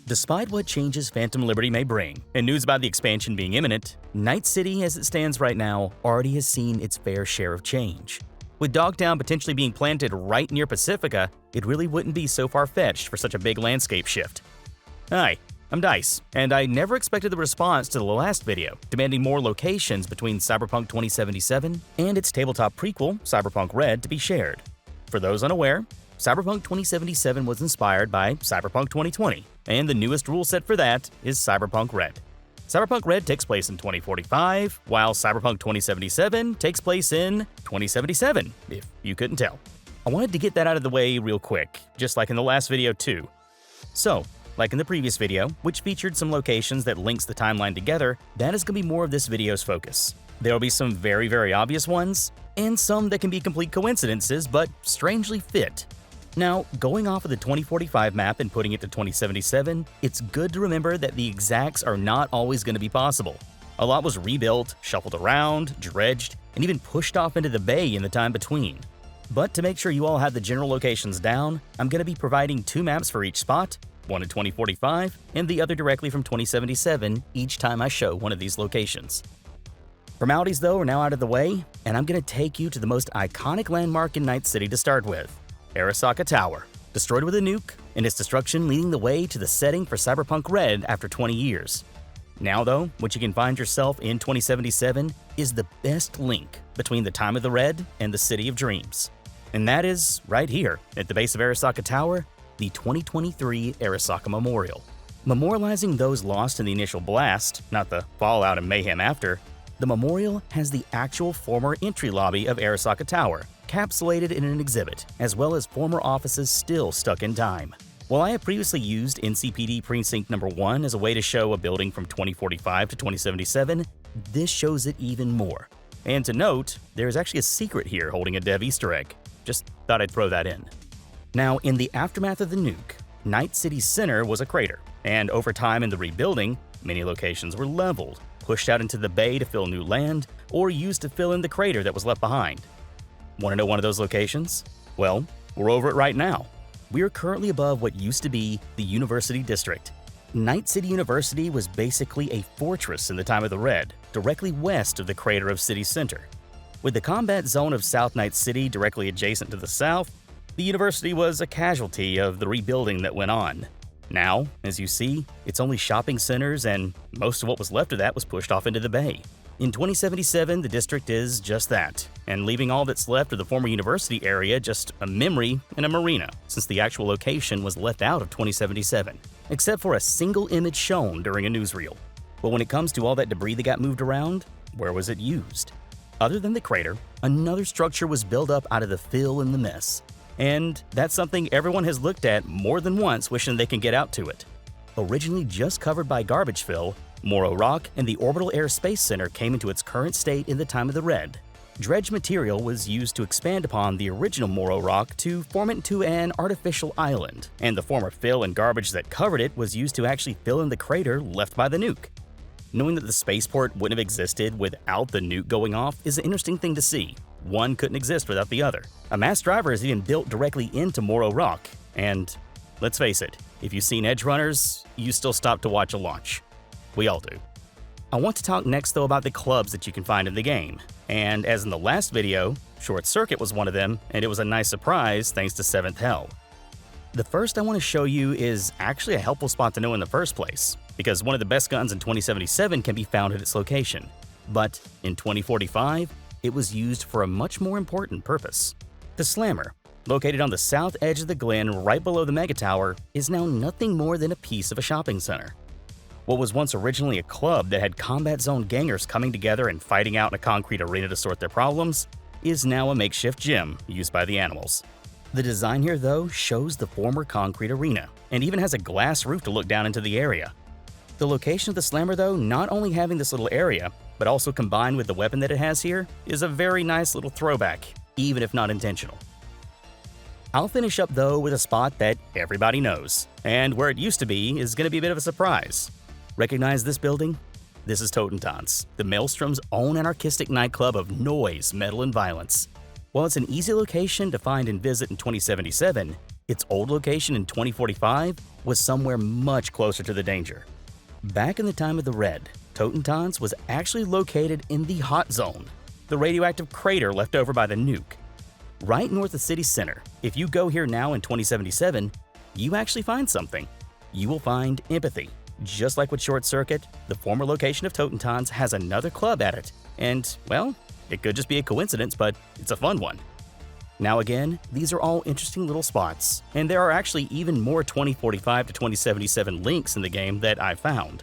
Despite what changes Phantom Liberty may bring, and news about the expansion being imminent, Night City as it stands right now already has seen its fair share of change. With Dogtown potentially being planted right near Pacifica, it really wouldn't be so far-fetched for such a big landscape shift. Hi, I'm Dice, and I never expected the response to the last video, demanding more locations between Cyberpunk 2077 and its tabletop prequel, Cyberpunk Red, to be shared. For those unaware, Cyberpunk 2077 was inspired by Cyberpunk 2020, and the newest rule set for that is Cyberpunk Red. Cyberpunk Red takes place in 2045, while Cyberpunk 2077 takes place in 2077, if you couldn't tell. I wanted to get that out of the way real quick, just like in the last video too. So, like in the previous video, which featured some locations that links the timeline together, that is going to be more of this video's focus. There will be some very obvious ones, and some that can be complete coincidences but strangely fit. Now, going off of the 2045 map and putting it to 2077, it's good to remember that the exacts are not always going to be possible. A lot was rebuilt, shuffled around, dredged, and even pushed off into the bay in the time between. But to make sure you all have the general locations down, I'm going to be providing 2 maps for each spot, one in 2045 and the other directly from 2077 each time I show one of these locations. Formalities though are now out of the way, and I'm going to take you to the most iconic landmark in Night City to start with. Arasaka Tower, destroyed with a nuke, and its destruction leading the way to the setting for Cyberpunk Red after 20 years. Now though, what you can find yourself in 2077 is the best link between the time of the Red and the City of Dreams. And that is right here, at the base of Arasaka Tower, the 2023 Arasaka Memorial. Memorializing those lost in the initial blast, not the fallout and mayhem after, the memorial has the actual former entry lobby of Arasaka Tower, encapsulated in an exhibit, as well as former offices still stuck in time. While I have previously used NCPD Precinct No. 1 as a way to show a building from 2045 to 2077, this shows it even more. And to note, there is actually a secret here holding a dev Easter egg. Just thought I'd throw that in. Now, in the aftermath of the nuke, Night City's center was a crater, and over time in the rebuilding, many locations were leveled, pushed out into the bay to fill new land, or used to fill in the crater that was left behind. Want to know one of those locations? Well, we're over it right now. We are currently above what used to be the University District. Night City University was basically a fortress in the time of the Red, directly west of the crater of City Center. With the combat zone of South Night City directly adjacent to the south, the university was a casualty of the rebuilding that went on. Now, as you see, it's only shopping centers, and most of what was left of that was pushed off into the bay. In 2077, the district is just that, and leaving all that's left of the former university area just a memory and a marina, since the actual location was left out of 2077, except for a single image shown during a newsreel. But when it comes to all that debris that got moved around, where was it used? Other than the crater, another structure was built up out of the fill and the mess. And that's something everyone has looked at more than once, wishing they can get out to it. Originally just covered by garbage fill, Morro Rock and the Orbital Air Space Center came into its current state in the time of the Red. Dredge material was used to expand upon the original Morro Rock to form it into an artificial island, and the former fill and garbage that covered it was used to actually fill in the crater left by the nuke. Knowing that the spaceport wouldn't have existed without the nuke going off is an interesting thing to see. One couldn't exist without the other. A mass driver is even built directly into Morro Rock, and let's face it, if you've seen Edgerunners, you still stop to watch a launch. We all do. I want to talk next though about the clubs that you can find in the game, and as in the last video, Short Circuit was one of them, and it was a nice surprise thanks to 7th Hell. The first I want to show you is actually a helpful spot to know in the first place, because one of the best guns in 2077 can be found at its location. But in 2045, it was used for a much more important purpose. The Slammer, located on the south edge of the Glen right below the Mega Tower, is now nothing more than a piece of a shopping center. What was once originally a club that had combat zone gangers coming together and fighting out in a concrete arena to sort their problems is now a makeshift gym used by the animals. The design here, though, shows the former concrete arena, and even has a glass roof to look down into the area. The location of the Slammer, though, not only having this little area, but also combined with the weapon that it has here, is a very nice little throwback, even if not intentional. I'll finish up, though, with a spot that everybody knows, and where it used to be is going to be a bit of a surprise. Recognize this building? This is Totentanz, the Maelstrom's own anarchistic nightclub of noise, metal, and violence. While it's an easy location to find and visit in 2077, its old location in 2045 was somewhere much closer to the danger. Back in the time of the Red, Totentanz was actually located in the Hot Zone, the radioactive crater left over by the nuke. Right north of city center, if you go here now in 2077, you actually find something. You will find empathy. Just like with Short Circuit, the former location of Totentanz has another club at it, and, well, it could just be a coincidence, but it's a fun one. Now again, these are all interesting little spots, and there are actually even more 2045 to 2077 links in the game that I found.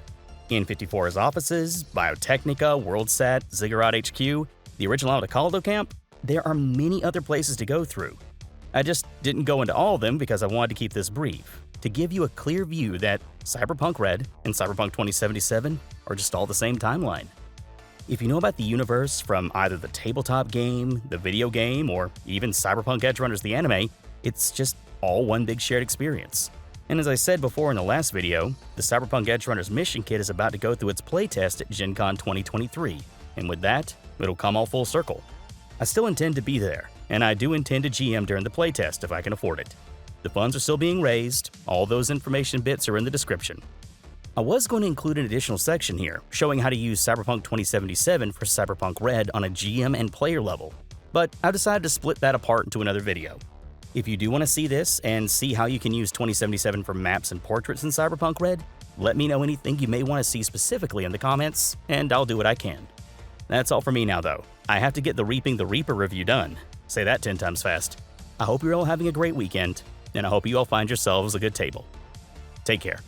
N54's offices, Biotechnica, WorldSat, Ziggurat HQ, the original Altacaldo camp, there are many other places to go through. I just didn't go into all of them because I wanted to keep this brief, to give you a clear view that Cyberpunk Red and Cyberpunk 2077 are just all the same timeline. If you know about the universe from either the tabletop game, the video game, or even Cyberpunk Edgerunners the anime, it's just all one big shared experience. And as I said before in the last video, the Cyberpunk Edgerunners mission kit is about to go through its playtest at Gen Con 2023, and with that, it'll come all full circle. I still intend to be there, and I do intend to GM during the playtest if I can afford it. The funds are still being raised, all those information bits are in the description. I was going to include an additional section here, showing how to use Cyberpunk 2077 for Cyberpunk Red on a GM and player level, but I've decided to split that apart into another video. If you do want to see this and see how you can use 2077 for maps and portraits in Cyberpunk Red, let me know anything you may want to see specifically in the comments, and I'll do what I can. That's all for me now though. I have to get the Reaping the Reaper review done. Say that 10 times fast. I hope you're all having a great weekend, and I hope you all find yourselves a good table. Take care.